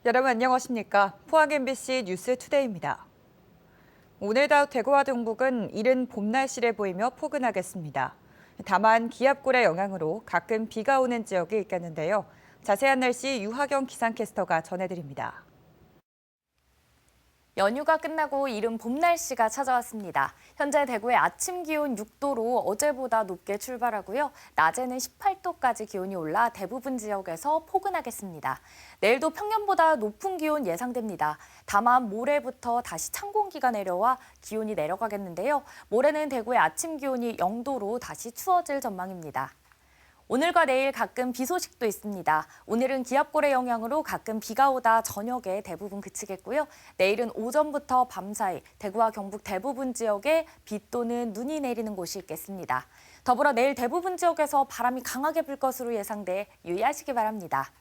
여러분 안녕하십니까? 포항 MBC 뉴스투데이입니다. 오늘도 대구와 경북은 이른 봄 날씨를 보이며 포근하겠습니다. 다만 기압골의 영향으로 가끔 비가 오는 지역이 있겠는데요. 자세한 날씨 유하경 기상캐스터가 전해드립니다. 연휴가 끝나고 이른 봄 날씨가 찾아왔습니다. 현재 대구의 아침 기온 6도로 어제보다 높게 출발하고요. 낮에는 18도까지 기온이 올라 대부분 지역에서 포근하겠습니다. 내일도 평년보다 높은 기온 예상됩니다. 다만 모레부터 다시 찬 공기가 내려와 기온이 내려가겠는데요. 모레는 대구의 아침 기온이 0도로 다시 추워질 전망입니다. 오늘과 내일 가끔 비 소식도 있습니다. 오늘은 기압골의 영향으로 가끔 비가 오다 저녁에 대부분 그치겠고요. 내일은 오전부터 밤 사이 대구와 경북 대부분 지역에 비 또는 눈이 내리는 곳이 있겠습니다. 더불어 내일 대부분 지역에서 바람이 강하게 불 것으로 예상돼 유의하시기 바랍니다.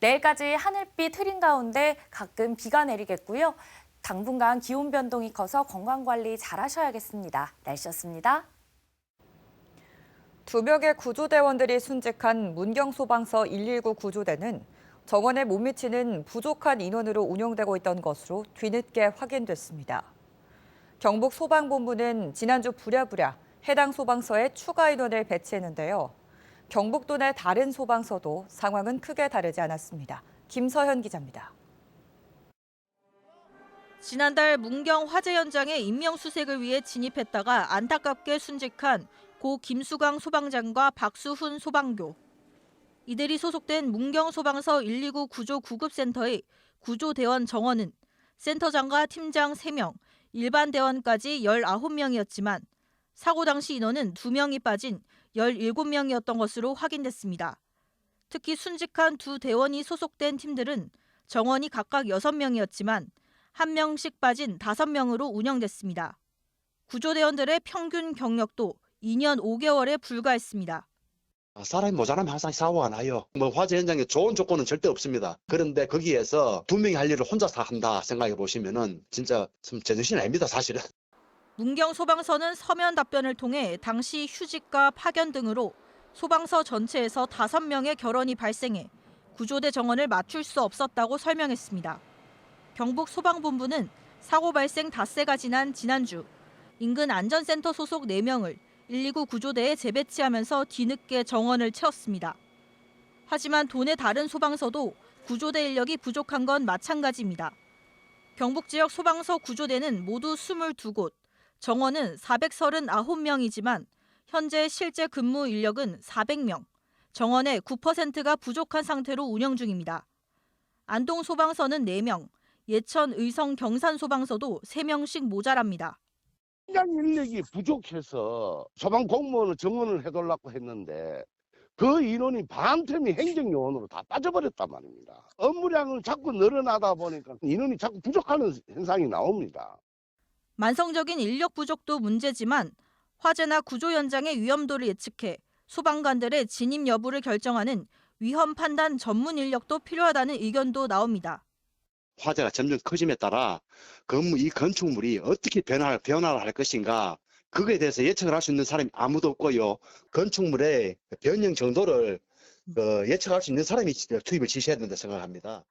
내일까지 하늘빛 흐린 가운데 가끔 비가 내리겠고요. 당분간 기온 변동이 커서 건강관리 잘 하셔야겠습니다. 날씨였습니다. 2명의 구조대원들이 순직한 문경소방서 119 구조대는 정원에 못 미치는 부족한 인원으로 운영되고 있던 것으로 뒤늦게 확인됐습니다. 경북 소방본부는 지난주 부랴부랴 해당 소방서에 추가 인원을 배치했는데요. 경북도 내 다른 소방서도 상황은 크게 다르지 않았습니다. 김서현 기자입니다. 지난달 문경 화재 현장에 인명수색을 위해 진입했다가 안타깝게 순직한 고 김수광 소방장과 박수훈 소방교. 이들이 소속된 문경소방서 129 구조구급센터의 구조대원 정원은 센터장과 팀장 3명, 일반 대원까지 19명이었지만 사고 당시 인원은 2명이 빠진 17명이었던 것으로 확인됐습니다. 특히 순직한 두 대원이 소속된 팀들은 정원이 각각 6명이었지만 1명씩 빠진 5명으로 운영됐습니다. 구조대원들의 평균 경력도 2년 5개월에 불과했습니다. 사람이 모자라면 항상 사고가 나요. 화재 현장에 좋은 조건은 절대 없습니다. 그런데 거기에서 2명이 할 일을 혼자서 한다 생각해 보시면은 진짜 좀 제정신이 아닙니다, 사실은. 문경 소방서는 서면 답변을 통해 당시 휴직과 파견 등으로 소방서 전체에서 5명의 결원이 발생해 구조대 정원을 맞출 수 없었다고 설명했습니다. 경북 소방본부는 사고 발생 닷새가 지난 지난주 인근 안전센터 소속 4명을 129 구조대에 재배치하면서 뒤늦게 정원을 채웠습니다. 하지만 도내 다른 소방서도 구조대 인력이 부족한 건 마찬가지입니다. 경북 지역 소방서 구조대는 모두 22곳, 정원은 439명이지만 현재 실제 근무 인력은 400명, 정원의 9%가 부족한 상태로 운영 중입니다. 안동 소방서는 4명, 예천 의성 경산 소방서도 3명씩 모자랍니다. 현장 인력이 부족해서 소방 공무원을 정원을 해달라고 했는데 그 인원이 반틈이 행정요원으로 다 빠져버렸단 말입니다. 업무량을 자꾸 늘어나다 보니까 인원이 자꾸 부족하는 현상이 나옵니다. 만성적인 인력 부족도 문제지만 화재나 구조 현장의 위험도를 예측해 소방관들의 진입 여부를 결정하는 위험 판단 전문 인력도 필요하다는 의견도 나옵니다. 화재가 점점 커짐에 따라 이 건축물이 어떻게 변화를 할 것인가, 그거에 대해서 예측을 할 수 있는 사람이 아무도 없고요. 건축물의 변형 정도를 예측할 수 있는 사람이 투입을 지시해야 된다 생각합니다.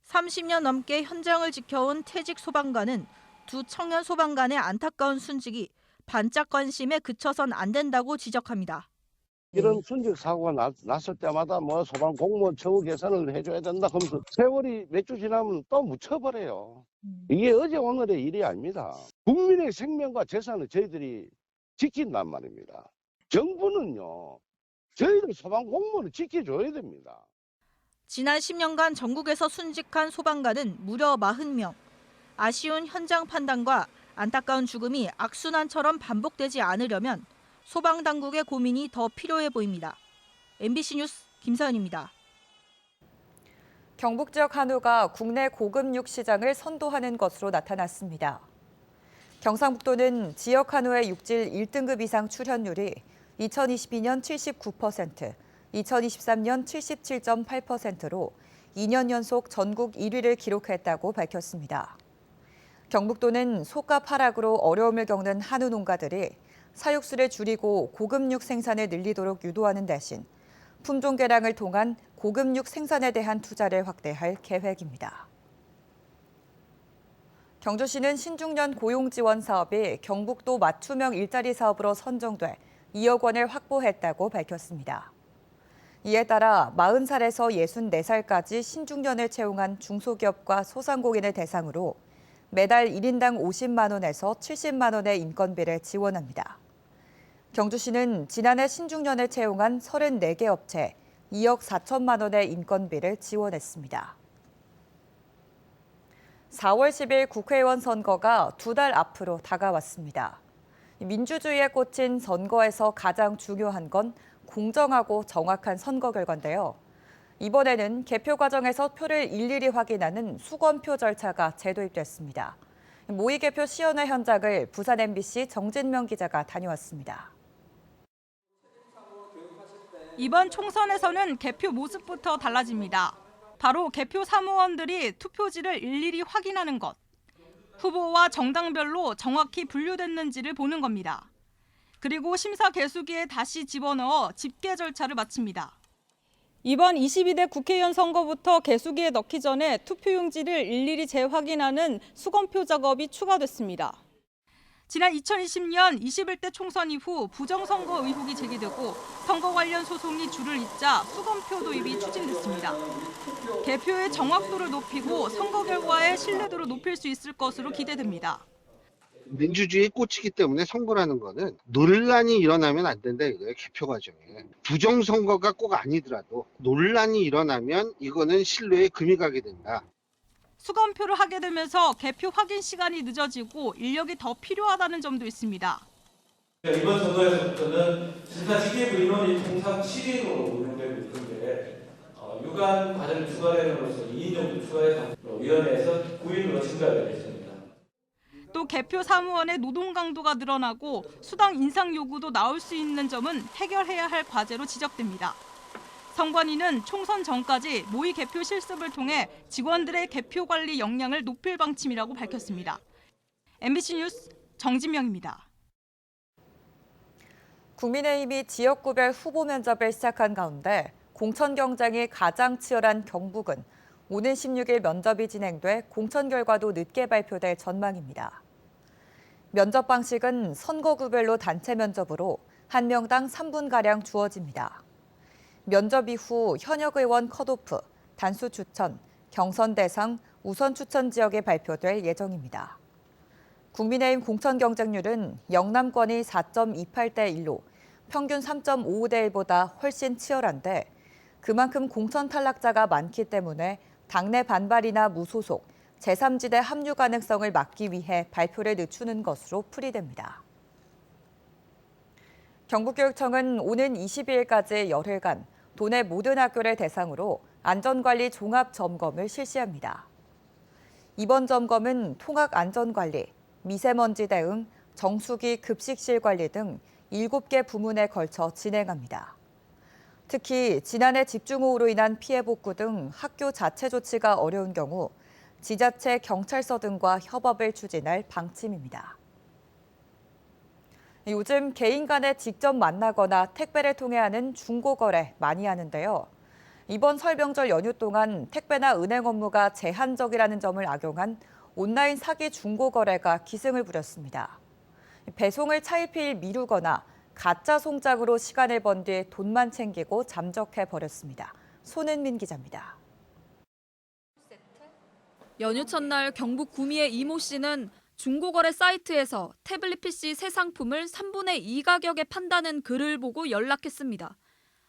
30년 넘게 현장을 지켜온 퇴직 소방관은 두 청년 소방관의 안타까운 순직이 반짝 관심에 그쳐선 안 된다고 지적합니다. 이런 순직 사고가 났을 때마다 소방 공무원 처우 개선을 해줘야 된다 하면서 세월이 몇 주 지나면 또 묻혀버려요. 이게 어제 오늘의 일이 아닙니다. 국민의 생명과 재산을 저희들이 지킨단 말입니다. 정부는요, 저희들 소방 공무원을 지켜줘야 됩니다. 지난 10년간 전국에서 순직한 소방관은 무려 40명. 아쉬운 현장 판단과 안타까운 죽음이 악순환처럼 반복되지 않으려면 소방당국의 고민이 더 필요해 보입니다. MBC 뉴스 김서연입니다. 경북 지역 한우가 국내 고급육 시장을 선도하는 것으로 나타났습니다. 경상북도는 지역 한우의 육질 1등급 이상 출현율이 2022년 79%, 2023년 77.8%로 2년 연속 전국 1위를 기록했다고 밝혔습니다. 경북도는 소가 하락으로 어려움을 겪는 한우 농가들이 사육수를 줄이고 고급육 생산을 늘리도록 유도하는 대신 품종 개량을 통한 고급육 생산에 대한 투자를 확대할 계획입니다. 경주시는 신중년 고용지원 사업이 경북도 맞춤형 일자리 사업으로 선정돼 2억 원을 확보했다고 밝혔습니다. 이에 따라 40살에서 64살까지 신중년을 채용한 중소기업과 소상공인을 대상으로 매달 1인당 50만 원에서 70만 원의 인건비를 지원합니다. 경주시는 지난해 신중년을 채용한 34개 업체에 2억 4천만 원의 인건비를 지원했습니다. 4월 10일 국회의원 선거가 2달 앞으로 다가왔습니다. 민주주의에 꽂힌 선거에서 가장 중요한 건 공정하고 정확한 선거 결과인데요. 이번에는 개표 과정에서 표를 일일이 확인하는 수검표 절차가 재도입됐습니다. 모의 개표 시연회 현장을 부산 MBC 정진명 기자가 다녀왔습니다. 이번 총선에서는 개표 모습부터 달라집니다. 바로 개표 사무원들이 투표지를 일일이 확인하는 것. 후보와 정당별로 정확히 분류됐는지를 보는 겁니다. 그리고 심사 개수기에 다시 집어넣어 집계 절차를 마칩니다. 이번 22대 국회의원 선거부터 개수기에 넣기 전에 투표용지를 일일이 재확인하는 수검표 작업이 추가됐습니다. 지난 2020년 21대 총선 이후 부정선거 의혹이 제기되고 선거 관련 소송이 줄을 잇자 수검표 도입이 추진됐습니다. 개표의 정확도를 높이고 선거 결과의 신뢰도를 높일 수 있을 것으로 기대됩니다. 민주주의에 꽂히기 때문에 선거라는 거는 논란이 일어나면 안 된다 이거예요. 개표 과정에. 부정선거가 꼭 아니더라도 논란이 일어나면 이거는 신뢰에 금이 가게 된다. 수검표를 하게 되면서 개표 확인 시간이 늦어지고 인력이 더 필요하다는 점도 있습니다. 이번 선거에서부터는 심사직계부 인원이 통상 7인으로 운영되고 있는데 유관 과정이 추가됨으로써 2인 정도 추가해서 위원회에서 9인으로 증가되겠습니다. 또 개표 사무원의 노동 강도가 늘어나고 수당 인상 요구도 나올 수 있는 점은 해결해야 할 과제로 지적됩니다. 선관위는 총선 전까지 모의 개표 실습을 통해 직원들의 개표 관리 역량을 높일 방침이라고 밝혔습니다. MBC 뉴스 정진명입니다. 국민의힘이 지역구별 후보 면접을 시작한 가운데 공천 경쟁이 가장 치열한 경북은 오는 16일 면접이 진행돼 공천 결과도 늦게 발표될 전망입니다. 면접 방식은 선거구별로 단체 면접으로 한 명당 3분가량 주어집니다. 면접 이후 현역 의원 컷오프, 단수 추천, 경선 대상, 우선 추천 지역에 발표될 예정입니다. 국민의힘 공천 경쟁률은 영남권이 4.28대 1로 평균 3.55대 1보다 훨씬 치열한데 그만큼 공천 탈락자가 많기 때문에 당내 반발이나 무소속, 제3지대 합류 가능성을 막기 위해 발표를 늦추는 것으로 풀이됩니다. 경북교육청은 오는 22일까지 열흘간 도내 모든 학교를 대상으로 안전관리 종합점검을 실시합니다. 이번 점검은 통학안전관리, 미세먼지 대응, 정수기 급식실 관리 등 7개 부문에 걸쳐 진행합니다. 특히 지난해 집중호우로 인한 피해 복구 등 학교 자체 조치가 어려운 경우 지자체, 경찰서 등과 협업을 추진할 방침입니다. 요즘 개인 간에 직접 만나거나 택배를 통해 하는 중고거래 많이 하는데요. 이번 설 명절 연휴 동안 택배나 은행 업무가 제한적이라는 점을 악용한 온라인 사기 중고거래가 기승을 부렸습니다. 배송을 차일피일 미루거나 가짜 송장으로 시간을 번 뒤 돈만 챙기고 잠적해버렸습니다. 손은민 기자입니다. 연휴 첫날 경북 구미의 이모 씨는 중고거래 사이트에서 태블릿 PC 새 상품을 3분의 2 가격에 판다는 글을 보고 연락했습니다.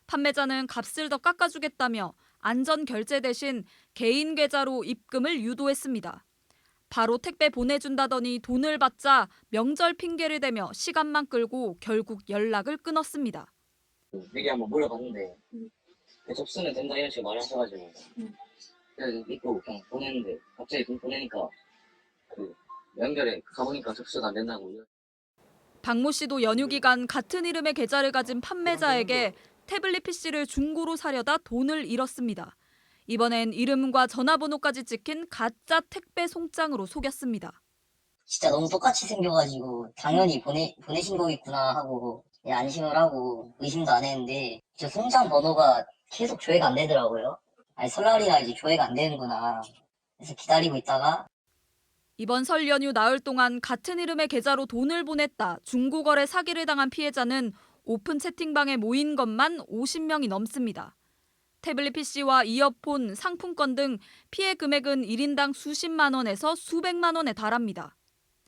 판매자는 값을 더 깎아주겠다며 안전 결제 대신 개인 계좌로 입금을 유도했습니다. 바로 택배 보내준다더니 돈을 받자 명절 핑계를 대며 시간만 끌고 결국 연락을 끊었습니다. 미리 한번 물어봤는데 접수는 된다 이런 식으로 말하셔가지고 그래서 믿고 그냥 보냈는데 갑자기 돈 보내니까 그 연결에 가보니까 접수가 안 된다고. 박모 씨도 연휴 기간 같은 이름의 계좌를 가진 판매자에게 태블릿 PC를 중고로 사려다 돈을 잃었습니다. 이번엔 이름과 전화번호까지 찍힌 가짜 택배 송장으로 속였습니다. 진짜 너무 똑같이 생겨가지고 당연히 보내신 거겠구나 하고 안심을 하고 의심도 안 했는데 저 송장 번호가 계속 조회가 안 되더라고요. 아니 설날이나 이제 조회가 안 되는구나. 그래서 기다리고 있다가 이번 설 연휴 나흘 동안 같은 이름의 계좌로 돈을 보냈다 중고거래 사기를 당한 피해자는 오픈 채팅방에 모인 것만 50명이 넘습니다. 태블릿 PC와 이어폰, 상품권 등 피해 금액은 1인당 수십만 원에서 수백만 원에 달합니다.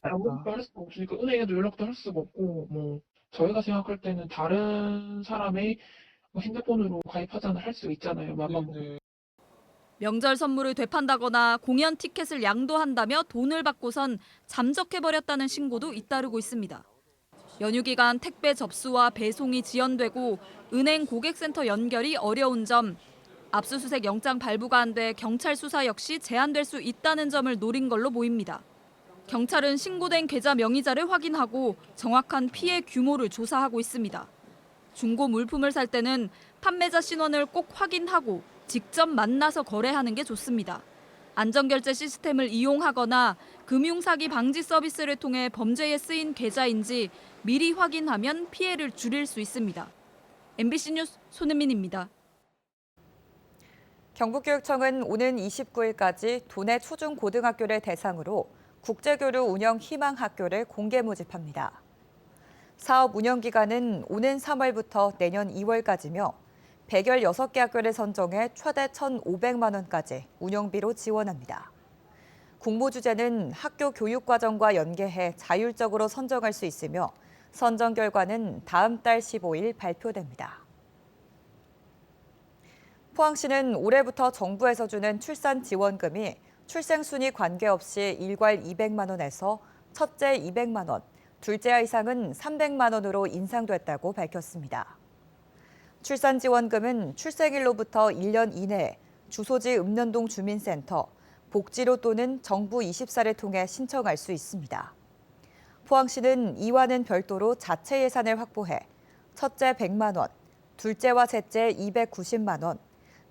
아무것도 할 수가 없으니까 은행에도 연락도 할 수가 없고 뭐 저희가 생각할 때는 다른 사람의 핸드폰으로 가입하자는 할 수 있잖아요. 명절 선물을 되판다거나 공연 티켓을 양도한다며 돈을 받고선 잠적해버렸다는 신고도 잇따르고 있습니다. 연휴 기간 택배 접수와 배송이 지연되고 은행 고객센터 연결이 어려운 점, 압수수색 영장 발부가 안 돼 경찰 수사 역시 제한될 수 있다는 점을 노린 걸로 보입니다. 경찰은 신고된 계좌 명의자를 확인하고 정확한 피해 규모를 조사하고 있습니다. 중고 물품을 살 때는 판매자 신원을 꼭 확인하고 직접 만나서 거래하는 게 좋습니다. 안전결제 시스템을 이용하거나 금융사기 방지 서비스를 통해 범죄에 쓰인 계좌인지 미리 확인하면 피해를 줄일 수 있습니다. MBC 뉴스 손은민입니다. 경북교육청은 오는 29일까지 도내 초중고등학교를 대상으로 국제교류 운영 희망학교를 공개 모집합니다. 사업 운영 기간은 오는 3월부터 내년 2월까지며 116개 학교를 선정해 최대 1,500만 원까지 운영비로 지원합니다. 공모 주제는 학교 교육과정과 연계해 자율적으로 선정할 수 있으며 선정 결과는 다음 달 15일 발표됩니다. 포항시는 올해부터 정부에서 주는 출산 지원금이 출생순위 관계없이 일괄 200만 원에서 첫째 200만 원, 둘째 아 이상은 300만 원으로 인상됐다고 밝혔습니다. 출산 지원금은 출생일로부터 1년 이내에 주소지 읍면동 주민센터, 복지로 또는 정부 24를 통해 신청할 수 있습니다. 포항시는 이와는 별도로 자체 예산을 확보해 첫째 100만 원, 둘째와 셋째 290만 원,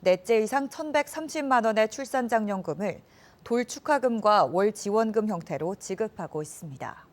넷째 이상 1,130만 원의 출산장려금을 돌 축하금과 월 지원금 형태로 지급하고 있습니다.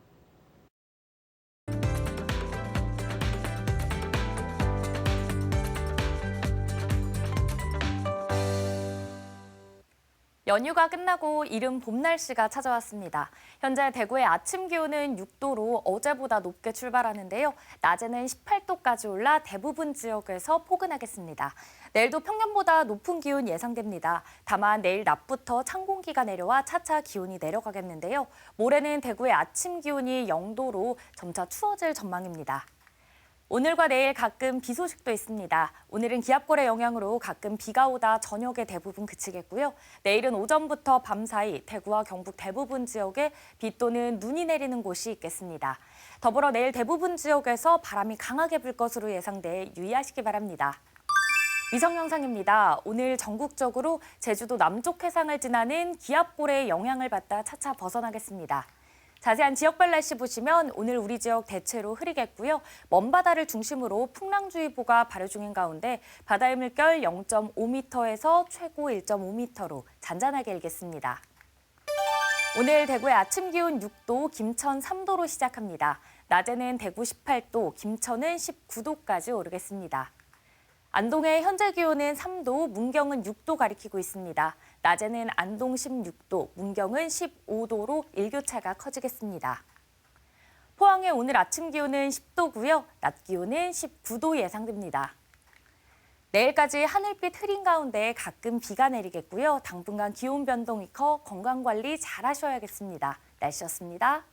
연휴가 끝나고 이른 봄 날씨가 찾아왔습니다. 현재 대구의 아침 기온은 6도로 어제보다 높게 출발하는데요. 낮에는 18도까지 올라 대부분 지역에서 포근하겠습니다. 내일도 평년보다 높은 기온 예상됩니다. 다만 내일 낮부터 찬 공기가 내려와 차차 기온이 내려가겠는데요. 모레는 대구의 아침 기온이 0도로 점차 추워질 전망입니다. 오늘과 내일 가끔 비 소식도 있습니다. 오늘은 기압골의 영향으로 가끔 비가 오다 저녁에 대부분 그치겠고요. 내일은 오전부터 밤 사이 대구와 경북 대부분 지역에 비 또는 눈이 내리는 곳이 있겠습니다. 더불어 내일 대부분 지역에서 바람이 강하게 불 것으로 예상돼 유의하시기 바랍니다. 위성 영상입니다. 오늘 전국적으로 제주도 남쪽 해상을 지나는 기압골의 영향을 받다 차차 벗어나겠습니다. 자세한 지역별 날씨 보시면 오늘 우리 지역 대체로 흐리겠고요. 먼바다를 중심으로 풍랑주의보가 발효 중인 가운데 바다의 물결 0.5m에서 최고 1.5m로 잔잔하게 일겠습니다. 오늘 대구의 아침 기온 6도, 김천 3도로 시작합니다. 낮에는 대구 18도, 김천은 19도까지 오르겠습니다. 안동의 현재 기온은 3도, 문경은 6도 가리키고 있습니다. 낮에는 안동 16도, 문경은 15도로 일교차가 커지겠습니다. 포항의 오늘 아침 기온은 10도고요. 낮 기온은 19도 예상됩니다. 내일까지 하늘빛 흐린 가운데 가끔 비가 내리겠고요. 당분간 기온 변동이 커 건강관리 잘 하셔야겠습니다. 날씨였습니다.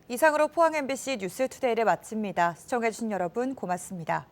이상으로 포항 MBC 뉴스투데이를 마칩니다. 시청해주신 여러분 고맙습니다.